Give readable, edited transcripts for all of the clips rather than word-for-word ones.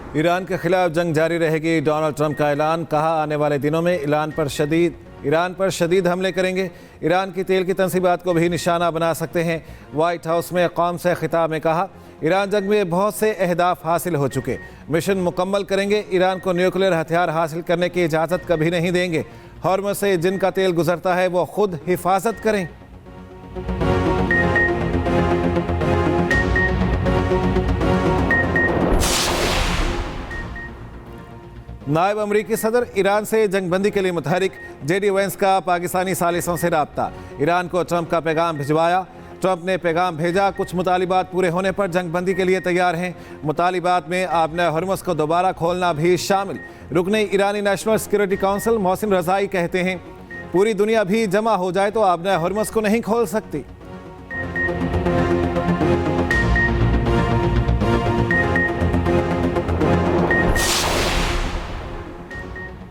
Iran के खिलाफ जंग जारी रहेगी, डोनाल्ड ट्रंप का ऐलान। कहा आने वाले दिनों में ईरान पर शदीद हमले करेंगे। ईरान की तेल की तंसीबात को भी निशाना बना सकते हैं। व्हाइट हाउस में कौम से खिताब में कहा, ईरान जंग में बहुत से अहदाफ हासिल हो चुके, मिशन मुकम्मल करेंगे। ईरान को न्यूक्लियर हथियार हासिल करने की इजाज़त कभी नहीं देंगे। हॉर्मुज़ से जिनका तेल गुजरता है वो खुद हिफाजत करें। नायब अमरीकी सदर ईरान से जंगबंदी के लिए मुतहरिक। जेडी वेंस का पाकिस्तानी सालिसों से राब्ता। ईरान को ट्रंप का पैगाम भिजवाया। ट्रंप ने पैगाम भेजा, कुछ मुतालिबात पूरे होने पर जंगबंदी के लिए तैयार हैं। मुतालिबात में आबना हॉर्मुज़ को दोबारा खोलना भी शामिल। रुकने ईरानी नेशनल सिक्योरिटी काउंसिल मोहसिन रज़ाई कहते हैं, पूरी दुनिया भी जमा हो जाए तो आबना हॉर्मुज़ को नहीं खोल सकती।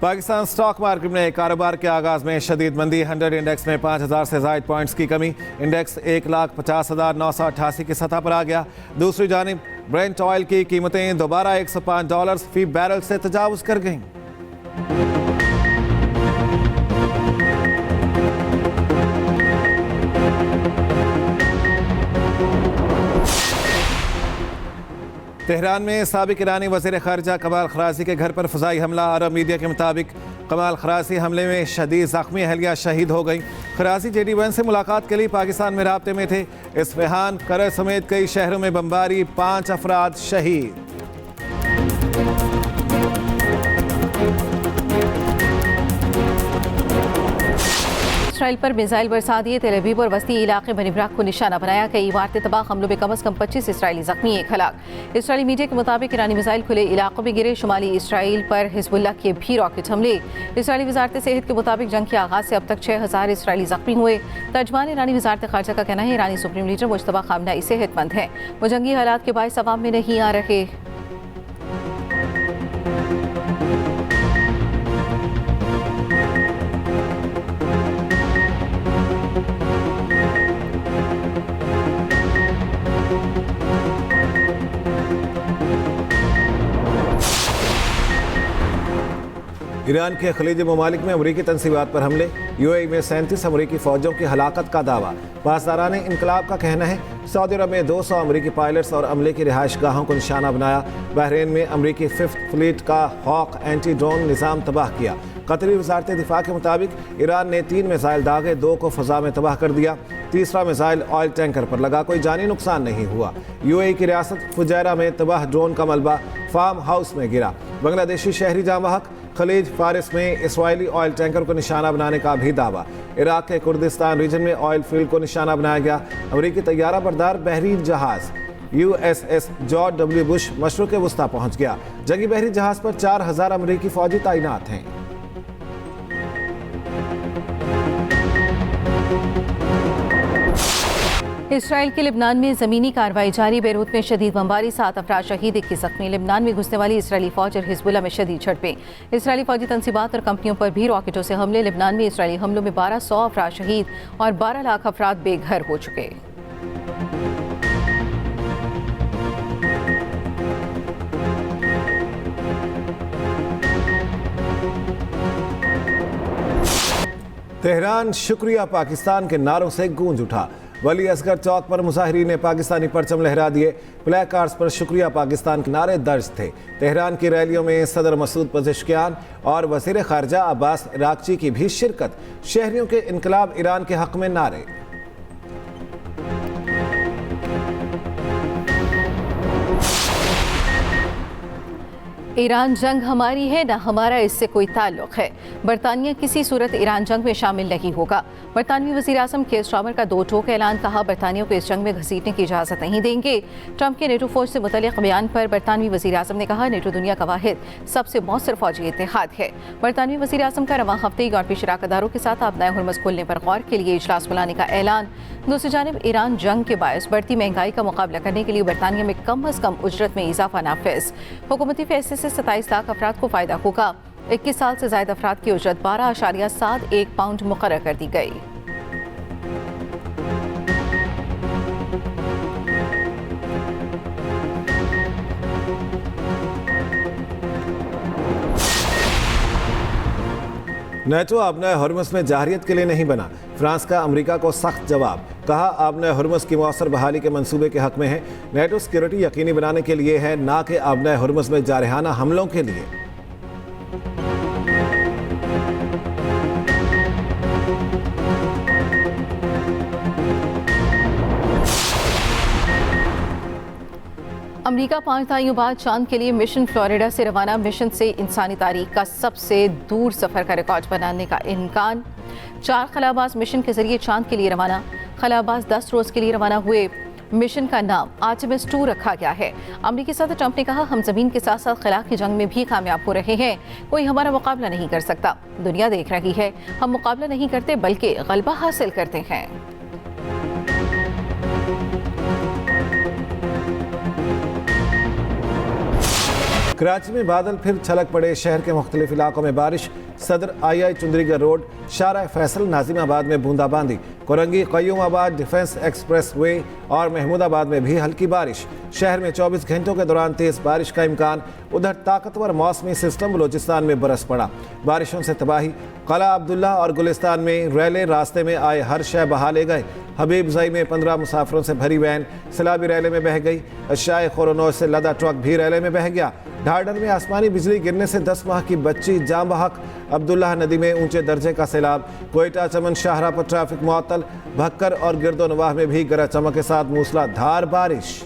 पाकिस्तान स्टॉक मार्केट में कारोबार के आगाज में शदीद मंदी। 100 इंडेक्स में 5000 से ज़ायद पॉइंट्स की कमी। इंडेक्स 1,50,988 की सतह पर आ गया। दूसरी जानिब ब्रेंट ऑयल की कीमतें दोबारा $105 फी बैरल से तजावुज़ कर गईं। तेहरान में साबिक ईरानी वज़ीर ख़ारिजा कमाल खराजी के घर पर फ़ज़ाई हमला। अरब मीडिया के मुताबिक कमाल खराजी हमले में शदीद ज़ख्मी अहलिया शहीद हो गई। खराजी जेडी वेंस से मुलाकात के लिए पाकिस्तान में राब्ते में थे। इस्फ़हान, करज समेत कई शहरों में बमबारी, 5 अफराद शहीद। इसराइल पर मिसाइल बरसा दिए। तेल अवीव और वस्ती इलाके बनी इराक को निशाना बनाया। कई इमारतें तबाह, हमलों में कम अज़ कम 25 इसराइली ज़ख्मी, 1 हलाक। इसराइली मीडिया के मुताबिक ईरानी मिसाइल खुले इलाकों में गिरे। शुमाली इसराइल पर हिजबुल्लाह के भी रॉकेट हमले। इसराइली वजारत सेहत के मुताबिक जंग के आगाज से अब तक 6000 इसराइली ज़ख्मी हुए। तर्जमान ईरानी वजारत खारजा का कहना है, ईरानी सुप्रीम लीडर मुश्तबा खामनेई सेहतमंद हैं। वो जंगी हालात के बायस अवाम में नहीं आ रहे। ईरान के खलीजी ममालिक में अमरीकी तंसीबात पर हमले। यूएई में 37 अमरीकी फ़ौजों की हलाकत का दावा। पासदारान इनकलाब का कहना है, सऊदी अरब में 200 अमरीकी पायलट्स और अमले की रिहाइश गाहों को निशाना बनाया। बहरीन में अमरीकी 5th फ्लीट का हॉक एंटी ड्रोन निज़ाम तबाह किया। कतरी वजारत दिफा के मुताबिक ईरान ने 3 मिसाइल दागे, 2 को फ़ज़ा में तबाह कर दिया। तीसरा मिसाइल ऑयल टैंकर पर लगा, कोई जानी नुकसान नहीं हुआ। यूएई की रियासत फुजैरा में तबाह ड्रोन का मलबा फार्म हाउस में गिरा। बांग्लादेशी शहरी जामवाहक खलीज फारिस में इसराइली ऑयल टैंकर को निशाना बनाने का भी दावा। इराक के कुर्दिस्तान रीजन में ऑयल फील्ड को निशाना बनाया गया। अमरीकी तैयारा बरदार बहरी जहाज USS जॉर्ज W. बुश मशरक़ वस्ता पहुंच गया। जंगी बहरी जहाज पर 4000 अमरीकी फौजी तैनात हैं। इसराइल के लिबनान में ज़मीनी कार्रवाई जारी। बेरूत में शदीद बमबारी, 7 अफराद शहीद, 21 ज़ख्मी। लिबनान में घुसने वाली इसराइली फ़ौज और हिजबुल्लाह में शदीद झड़पें। इसराइली फ़ौजी तंसीबात और कंपनियों पर भी रॉकेटों से हमले। लिबनान में इसराइली हमलों में 1200 अफराद शहीद और 12 लाख अफराद बेघर हो चुके। तेहरान शुक्रिया पाकिस्तान के नारों से गूंज उठा। वली असगर चौक पर मुजाहिरीन ने पाकिस्तानी परचम लहरा दिए। प्लेक कार्ड्स पर शुक्रिया पाकिस्तान के नारे दर्ज थे। तेहरान की रैलियों में सदर मसूद पज़ेश्कियान और वज़ीर ख़ारिजा अब्बास अराग़ची की भी शिरकत। शहरियों के इनकलाब ईरान के हक़ में नारे। ईरान जंग हमारी है न हमारा, इससे कोई ताल्लुक है। बरतानिया किसी सूरत ईरान जंग में शामिल नहीं होगा। बरतानवी वज़ीर आज़म केयर स्टार्मर का 2 टोक ऐलान। कहा, बरतानिया को इस जंग में घसीटने की इजाज़त नहीं देंगे। ट्रंप के नेटो फौज से मुतल्लिक़ बयान पर बरतानवी वज़ीर आज़म ने कहा, नेटो दुनिया का वाहिद सबसे मौसर फौजी इत्तेहाद है। बरतानवी वज़ीर आज़म का रवां हफ्ते यूरोपीय शराकतदारों के साथ आबनाए हॉर्मुज़ खोलने पर गौर के लिए इजलास बुलाने का ऐलान। दूसरी जानिब ईरान जंग के बायस बढ़ती महंगाई का मुकाबला करने के लिए बरतानिया में कम अज़ कम उजरत में इजाफा नाफिज। हुकूमती फैसले से 27 लाख अफराद को फ़ायदा होगा। 21 साल से ज़ायद अफराद की उजरत 12.71 पाउंड मुकर्रर कर दी गई। नेटो आपने हॉर्मस में जाहिरियत के लिए नहीं बना, फ्रांस का अमेरिका को सख्त जवाब। कहा आपने हॉर्मस की मौसर बहाली के मंसूबे के हक में है। नेटो सिक्योरिटी यकीनी बनाने के लिए है, ना कि आपने हॉर्मस में जारहाना हमलों के लिए। अमेरिका 5 दहाइयों बाद चांद के लिए मिशन फ्लोरिडा से रवाना। मिशन से इंसानी तारीख का सबसे दूर सफर का रिकॉर्ड बनाने का इम्कान। 4 खलाबाज मिशन के जरिए चांद के लिए रवाना। खलाबाज 10 रोज के लिए रवाना हुए। मिशन का नाम आर्टेमिस 2 रखा गया है। अमेरिकी सदर ट्रंप ने कहा, हम जमीन के साथ साथ खला की जंग में भी कामयाब हो रहे हैं। कोई हमारा मुकाबला नहीं कर सकता। दुनिया देख रही है, हम मुकाबला नहीं करते बल्कि गलबा हासिल करते हैं। कराची में बादल फिर छलक पड़े, शहर के मुख्तलिफ इलाकों में बारिश। सदर आई चुंदरीगढ़ रोड, शारा फैसल, नाजिमाबाद में बूंदाबांदी। कोरंगी, क़य्यूमाबाद, डिफेंस एक्सप्रेस वे और महमूदाबाद में भी हल्की बारिश। शहर में 24 घंटों के दौरान तेज बारिश का इम्कान। उधर ताकतवर मौसमी सिस्टम बलोचिस्तान में बरस पड़ा। बारिशों से तबाही। कला अब्दुल्ला और गुलिस्तान में रैले, रास्ते में आए हर शय बहा ले गए। हबीबजई में 15 मुसाफिरों से भरी वैन सैलाबी रैले में बह गई। अशाए खोरनोज से लदा ट्रक भी रैले में बह गया। ढाढर में आसमानी बिजली गिरने से 10 माह की बच्ची जाम बहक। अब्दुल्ला नदी में ऊंचे दर्जे का सैलाब। कोयटा चमन शाहरा पर ट्रैफिक मुअत्तल। भक्कर और गिरदोनवाह में भी गरज चमक के साथ मूसलाधार बारिश।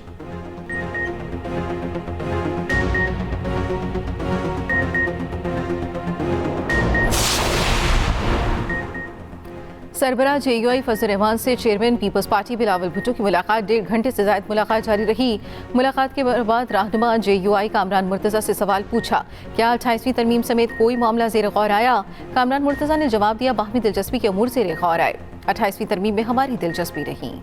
सरबराह JUI फजल रहमान से chairman People's Party Bilawal Bhutto की मुलाकात। 1.5 घंटे से ज्यादा मुलाकात जारी रही। मुलाकात के बाद रहनुमा JUI कामरान मुर्तज़ा से सवाल पूछा, क्या 28वीं तरमीम समेत कोई मामला ज़ेर गौर आया? कामरान मुर्तज़ा ने जवाब दिया, बाहमी दिलचस्पी के अमूर ज़ेर गौर आए। 28वीं तरमीम में हमारी दिलचस्पी रही।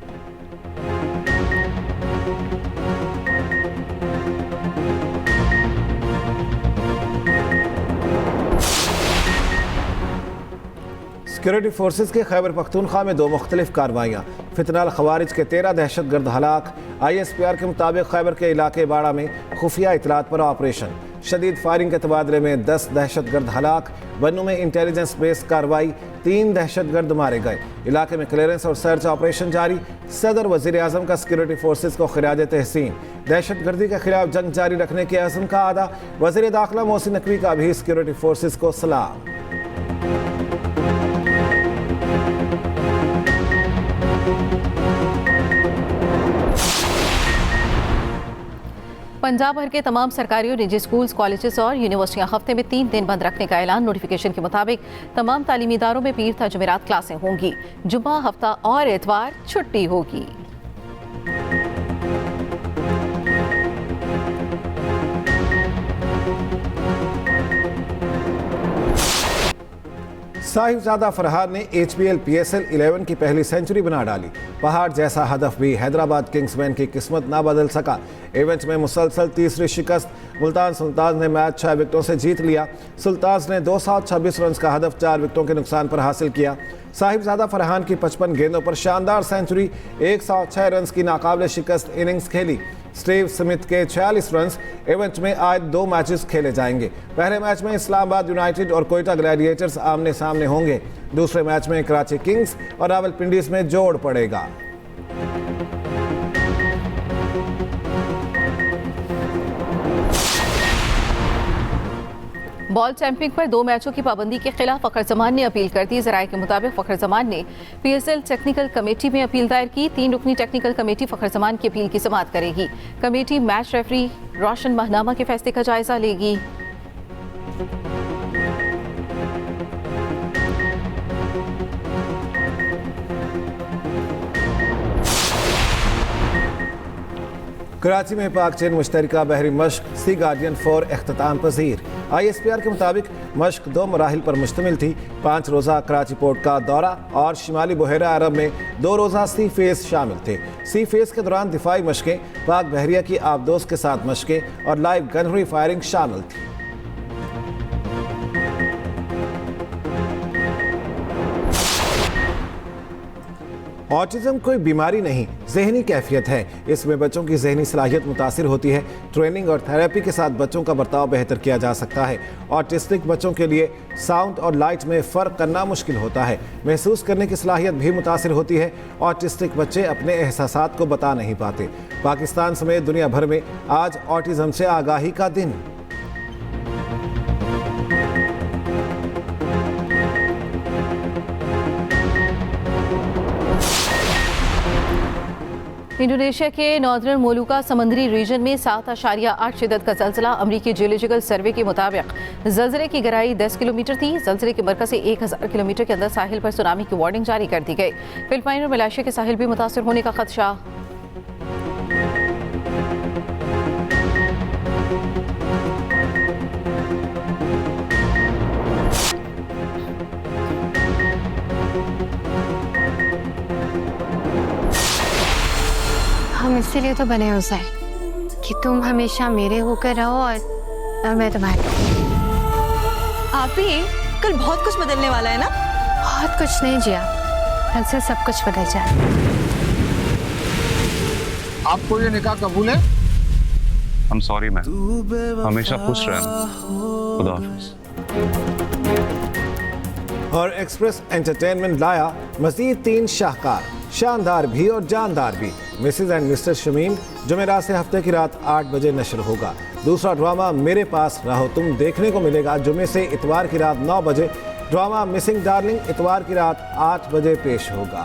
सिक्योरिटी फोर्सेस के खैबर पख्तूनख्वा में 2 मुख्तलिफ कार्रवाइयाँ। फितनाल खवारिज के 13 दहशतगर्द हलाक। ISPR के मुताबिक खैबर के इलाके बाड़ा में खुफिया इतलात पर ऑपरेशन। शदीद फायरिंग के तबादले में 10 दहशतगर्द हलाक। बन्नू में इंटेलिजेंस बेस्ड कार्रवाई, 3 दहशतगर्द मारे गए। इलाके में क्लियरेंस और सर्च ऑपरेशन जारी। सदर वजीर आजम का सिक्योरिटी फोर्सेस को खिराज तहसीन। दहशतगर्दी के खिलाफ जंग जारी रखने के अज़्म का आदा। वजीर दाखिला मोहसिन नकवी का भी सिक्योरिटी फोर्सेस को सलाम। पंजाब भर के तमाम सरकारी और निजी स्कूल्स, कॉलेजेस और यूनिवर्सिटियां हफ्ते में 3 दिन बंद रखने का ऐलान। नोटिफिकेशन के मुताबिक तमाम तालीमी इदारों में पीर था जुमेरात क्लासें होंगी। जुम्मा, हफ्ता और इतवार छुट्टी होगी। साहिबजादा फरहान ने HPL PSL 11 की पहली सेंचुरी बना डाली। पहाड़ जैसा हदफ भी हैदराबाद किंग्समैन की किस्मत ना बदल सका। इवेंट में मुसलसल तीसरी शिकस्त। मुल्तान सुल्तान ने मैच 6 विकेटों से जीत लिया। सुल्तान ने 226 रन का हदफ 4 विकेटों के नुकसान पर हासिल किया। साहिबजादा फरहान की 55 गेंदों पर शानदार सेंचुरी। 106 रन की नाकाबिल शिकस्त इनिंग्स खेली। स्टीव स्मिथ के 46 रन। इवेंट में आज 2 मैचेस खेले जाएंगे। पहले मैच में इस्लामाबाद यूनाइटेड और कोयटा ग्लैडिएटर्स आमने सामने होंगे। दूसरे मैच में कराची किंग्स और रावलपिंडी में जोड़ पड़ेगा। बॉल टैंपिंग पर 2 मैचों की पाबंदी के खिलाफ फखर जमान ने अपील कर दी। जराये के मुताबिक फखर जमान ने PSL टेक्निकल कमेटी में अपील दायर की। 3 रुकनी टेक्निकल कमेटी फखर जमान की अपील की समाअत करेगी। कमेटी मैच रेफरी रोशन महनामा के फैसले का जायजा लेगी। कराची में पाक चीन मुश्तरका बहरी मश्क सी गार्डियन 4 अख्ताम पजीर। ISPR के मुताबिक मश्क 2 मराहिल पर मुश्तमिल थी। 5 रोज़ा कराची पोर्ट का दौरा और शिमाली बहरा अरब में 2 रोज़ा सी फेस शामिल थे। सी फेस के दौरान दिफाई मशकें, पाक बहरिया की आबदोज के साथ मशकें और लाइव गनरी फायरिंग शामिल थी। ऑटिज्म कोई बीमारी नहीं, ज़हनी कैफियत है। इसमें बच्चों की ज़हनी सलाहियत मुतासिर होती है। ट्रेनिंग और थेरेपी के साथ बच्चों का बर्ताव बेहतर किया जा सकता है। ऑटिस्टिक बच्चों के लिए साउंड और लाइट में फ़र्क करना मुश्किल होता है। महसूस करने की सलाहियत भी मुतासिर होती है। ऑटिस्टिक बच्चे अपने एहसासात को बता नहीं पाते। पाकिस्तान समेत दुनिया भर में आज ऑटिज्म से आगाही का दिन। इंडोनेशिया के नॉर्दर्न मोलुका समंदरी रीजन में 7.8 शिद्दत का जल्जला। अमरीकी जियोलॉजिकल सर्वे के मुताबिक जल्जले की गहराई 10 किलोमीटर थी। जल्जले के मरकज से 1000 किलोमीटर के अंदर साहिल पर सुनामी की वार्निंग जारी कर दी गई। फिलिपाइन और मलेशिया के साहिल भी मुतासर होने का खदशा। हम इसीलिए तो बने हो साई कि तुम हमेशा मेरे होकर रहो और मैं तुम्हारी। आप ही कल बहुत कुछ बदलने वाला है ना? बहुत कुछ नहीं जिया, कल से सब कुछ बदल जाए। आपको ये निकाह कबूल है? I'm sorry मैम, हमेशा खुश रहना। खुदा हाफिज। और एक्सप्रेस एंटरटेनमेंट लाया मज़ीद 3 शाहकार, शानदार भी और जानदार भी। मिसेज एंड मिस्टर शमीम जुमेरात से हफ्ते की रात 8 बजे नशर होगा। दूसरा ड्रामा मेरे पास रहो तुम देखने को मिलेगा जुमे से इतवार की रात 9 बजे। ड्रामा मिसिंग डार्लिंग इतवार की रात 8 बजे पेश होगा।